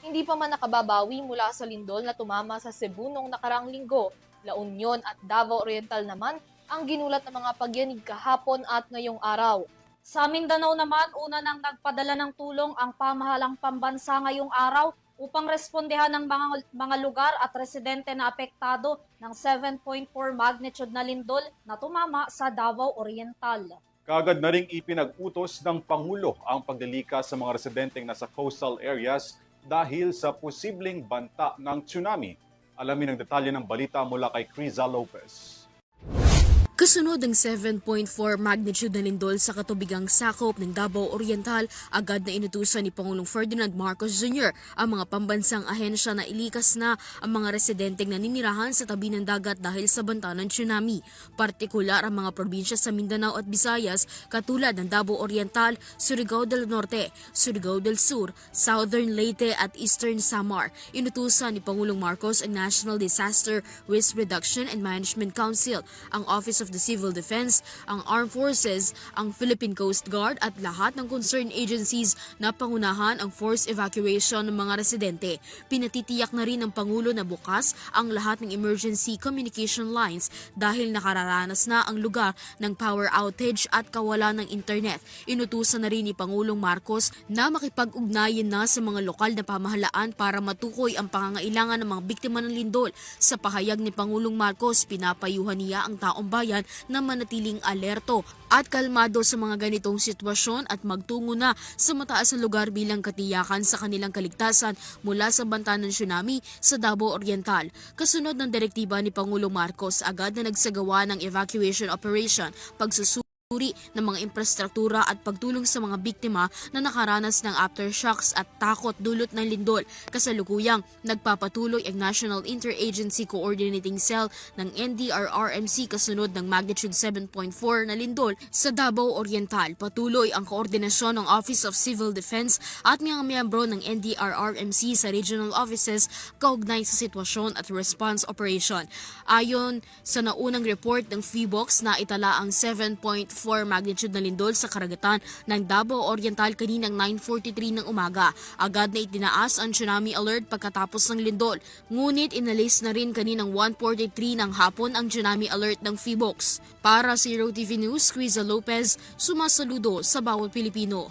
hindi pa man nakababawi mula sa lindol na tumama sa Cebu noong nakaraang linggo. La Union at Davao Oriental naman ang ginulat ng mga pagyanig kahapon at ngayong araw. Sa Mindanao naman, una nang nagpadala ng tulong ang pamahalang pambansa ngayong araw upang respondehan ng mga lugar at residente na apektado ng 7.4 magnitude na lindol na tumama sa Davao Oriental. Kaagad na ring ipinag-utos ng Pangulo ang paglilikas sa mga residenteng nasa coastal areas dahil sa posibleng banta ng tsunami. Alamin ang detalye ng balita mula kay Criza Lopez. Kasunod ng 7.4 magnitude na lindol sa katubigang sakop ng Davao Oriental, agad na inutusan ni Pangulong Ferdinand Marcos Jr. ang mga pambansang ahensya na ilikas na ang mga residenteng naninirahan sa tabi ng dagat dahil sa banta ng tsunami. Partikular ang mga probinsya sa Mindanao at Visayas katulad ng Davao Oriental, Surigao del Norte, Surigao del Sur, Southern Leyte at Eastern Samar. Inutusan ni Pangulong Marcos ang National Disaster Risk Reduction and Management Council, ang Office of the Civil Defense, ang Armed Forces, ang Philippine Coast Guard at lahat ng concerned agencies na pangunahan ang forced evacuation ng mga residente. Pinatitiyak na rin ng Pangulo na bukas ang lahat ng emergency communication lines dahil nakararanas na ang lugar ng power outage at kawalan ng internet. Inutusan na rin ni Pangulong Marcos na makipag-ugnayan na sa mga lokal na pamahalaan para matukoy ang pangangailangan ng mga biktima ng lindol. Sa pahayag ni Pangulong Marcos, pinapayuhan niya ang taong bayan na manatiling alerto at kalmado sa mga ganitong sitwasyon at magtungo na sa mataas na lugar bilang katiyakan sa kanilang kaligtasan mula sa banta ng tsunami sa Davao Oriental. Kasunod ng direktiba ni Pangulong Marcos, agad na nagsagawa ng evacuation operation, pagsusuri ng mga infrastruktura at pagtulong sa mga biktima na nakaranas ng aftershocks at takot dulot ng lindol. Kasalukuyang nagpapatuloy ang National Interagency Coordinating Cell ng NDRRMC kasunod ng magnitude 7.4 na lindol sa Davao Oriental. Patuloy ang koordinasyon ng Office of Civil Defense at mga miyembro ng NDRRMC sa regional offices kaugnay sa sitwasyon at response operation. Ayon sa naunang report ng PHIVOLCS na itala ang 7.4 magnitude na lindol sa karagatan ng Davao Oriental kaninang 9:43 ng umaga. Agad na itinaas ang tsunami alert pagkatapos ng lindol. Ngunit inalis na rin kaninang 1:43 ng hapon ang tsunami alert ng PHIVOLCS. Para sa Zero TV News, Criza Lopez, sumasaludo sa bawat Pilipino.